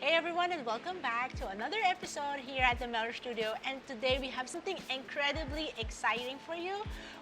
Hey everyone, and welcome back to another episode here at the Melor Studio. And today we have something incredibly exciting for you.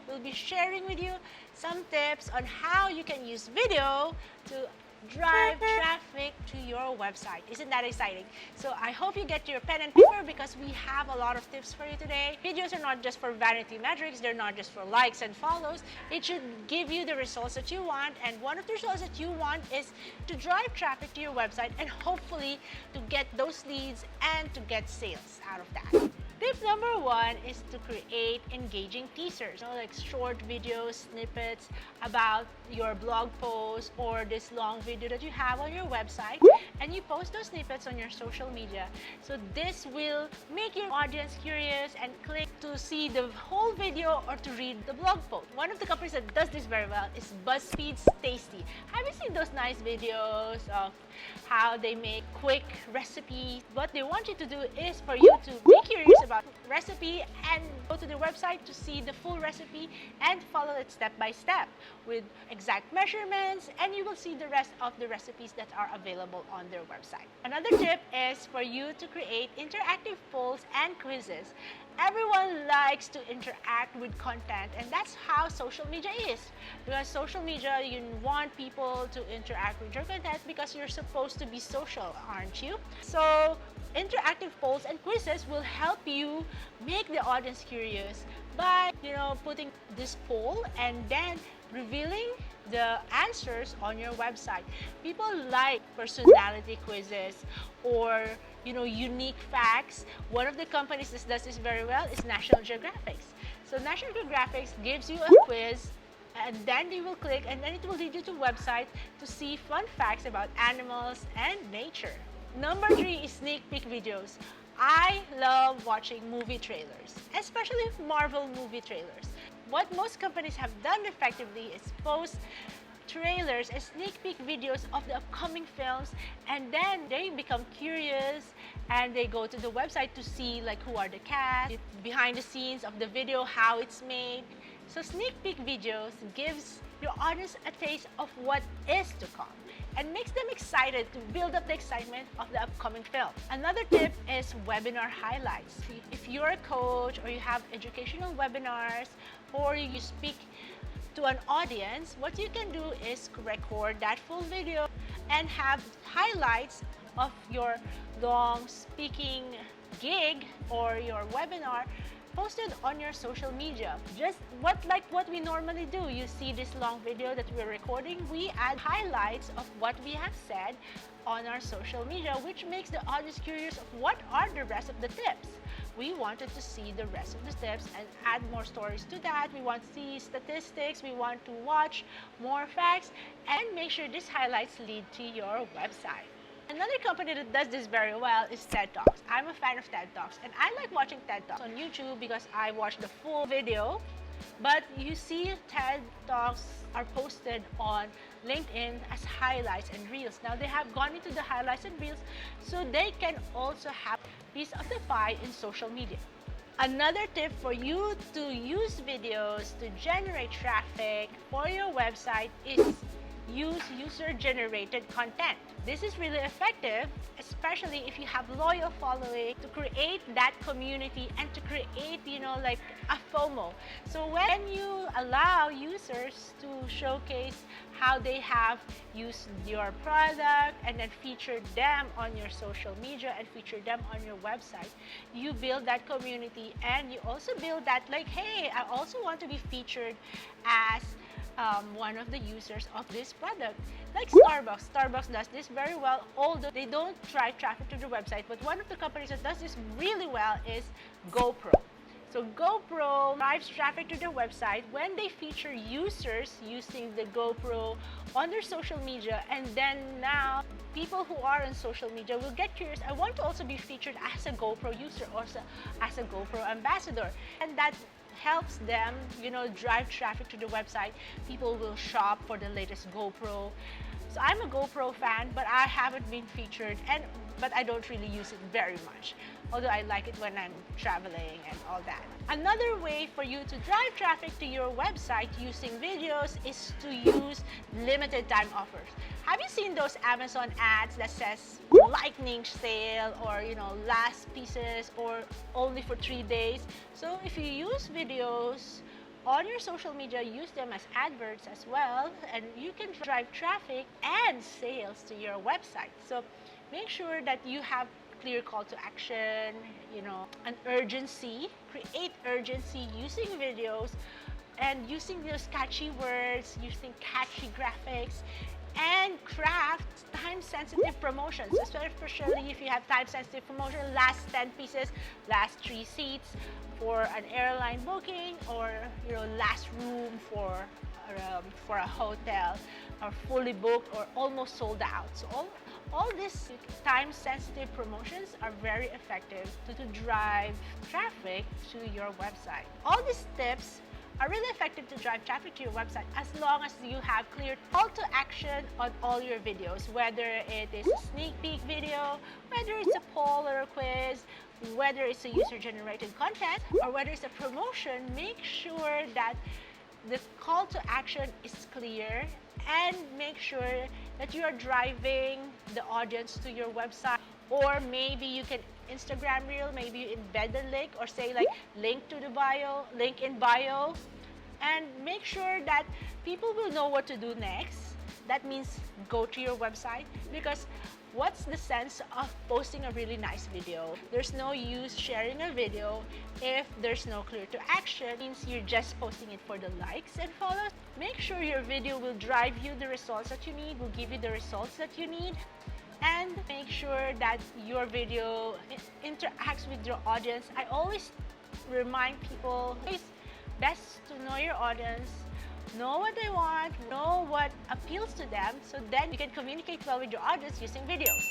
We'll be sharing with you some tips on how you can use video to drive traffic to your website. Isn't that exciting? So I hope you get your pen and paper because we have a lot of tips for you today. Videos are not just for vanity metrics, they're not just for likes and follows. It should give you the results that you want, and one of the results that you want is to drive traffic to your website and hopefully to get those leads and to get sales out of that. Tip number one is to create engaging teasers, like short videos, snippets about your blog post or this long video that you have on your website, and you post those snippets on your social media. So this will make your audience curious and click to see the whole video or to read the blog post. One of the companies that does this very well is BuzzFeed's Tasty. Have you seen those nice videos of how they make quick recipes? What they want you to do is for you to be curious about recipe and go to their website to see the full recipe and follow it step by step with exact measurements, and you will see the rest of the recipes that are available on their website. Another tip is for you to create interactive polls and quizzes. Everyone likes to interact with content, and that's how social media is. Because social media, you want people to interact with your content because you're supposed to be social, aren't you? So interactive polls and quizzes will help you make the audience curious by putting this poll and then revealing the answers on your website. People like personality quizzes or unique facts. One of the companies that does this very well is National Geographic. So National Geographic gives you a quiz, and then you will click, and then it will lead you to a website to see fun facts about animals and nature. Number 3 is sneak peek videos. I love watching movie trailers, especially Marvel movie trailers. What most companies have done effectively is post trailers and sneak peek videos of the upcoming films, and then they become curious and they go to the website to see who are the cast, behind the scenes of the video, how it's made. So sneak peek videos gives your audience a taste of what is to come and makes them excited to build up the excitement of the upcoming film. Another tip is webinar highlights. If you're a coach or you have educational webinars or you speak to an audience, what you can do is record that full video and have highlights of your long speaking gig or your webinar posted on your social media. Just what we normally do. You see this long video that we're recording, we add highlights of what we have said on our social media, which makes the audience curious of what are the rest of the tips. We wanted to see the rest of the tips and add more stories to that. We want to see statistics, we want to watch more facts, and make sure these highlights lead to your website. Another company that does this very well is TED Talks. I'm a fan of TED Talks, and I like watching TED Talks on YouTube because I watch the full video. But you see, TED Talks are posted on LinkedIn as highlights and reels. Now they have gone into the highlights and reels so they can also have a piece of the pie in social media. Another tip for you to use videos to generate traffic for your website is use user-generated content. This is really effective, especially if you have loyal following, to create that community and to create, a FOMO. So when you allow users to showcase how they have used your product and then feature them on your social media and feature them on your website, you build that community, and you also build that hey, I also want to be featured as one of the users of this product. Like Starbucks. Starbucks does this very well, although they don't drive traffic to the website. But one of the companies that does this really well is GoPro. So GoPro drives traffic to their website when they feature users using the GoPro on their social media, and then now people who are on social media will get curious. I want to also be featured as a GoPro user or as a GoPro ambassador, and that helps them, drive traffic to the website. People will shop for the latest GoPro. So I'm a GoPro fan, but I haven't been featured, but I don't really use it very much. Although I like it when I'm traveling and all that. Another way for you to drive traffic to your website using videos is to use limited time offers. Have you seen those Amazon ads that says lightning sale, or last pieces, or only for 3 days? So if you use videos on your social media, use them as adverts as well, and you can drive traffic and sales to your website. So make sure that you have clear call to action, an urgency. Create urgency using videos and using those catchy words, using catchy graphics, and craft time-sensitive promotions, especially if you have time-sensitive promotion, last 10 pieces, last 3 seats for an airline booking, or last room for a hotel, or fully booked or almost sold out. So all these time-sensitive promotions are very effective to drive traffic to your website. All these tips are really effective to drive traffic to your website as long as you have clear call to action on all your videos, whether it is a sneak peek video, whether it's a poll or a quiz, whether it's a user-generated content, or whether it's a promotion. Make sure that the call to action is clear, and make sure that you are driving the audience to your website. Or maybe you can Instagram reel, maybe you embed the link, or say like link in bio, and make sure that people will know what to do next. That means go to your website, because what's the sense of posting a really nice video? There's no use sharing a video if there's no clear to action. It means you're just posting it for the likes and follows. Make sure your video will drive you the results that you need, will give you the results that you need, and make sure that your video interacts with your audience. I always remind people, it's best to know your audience, know what they want, know what appeals to them, so then you can communicate well with your audience using videos.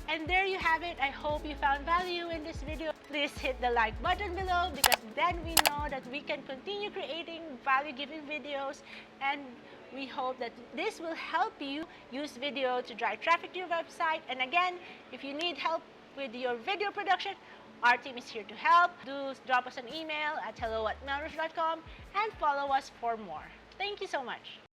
And there you have it. I hope you found value in this video. Please hit the like button below, because then we know that we can continue creating value-giving videos, and we hope that this will help you use video to drive traffic to your website. And again, if you need help with your video production, our team is here to help. Do drop us an email at hello@melrush.com and follow us for more. Thank you so much.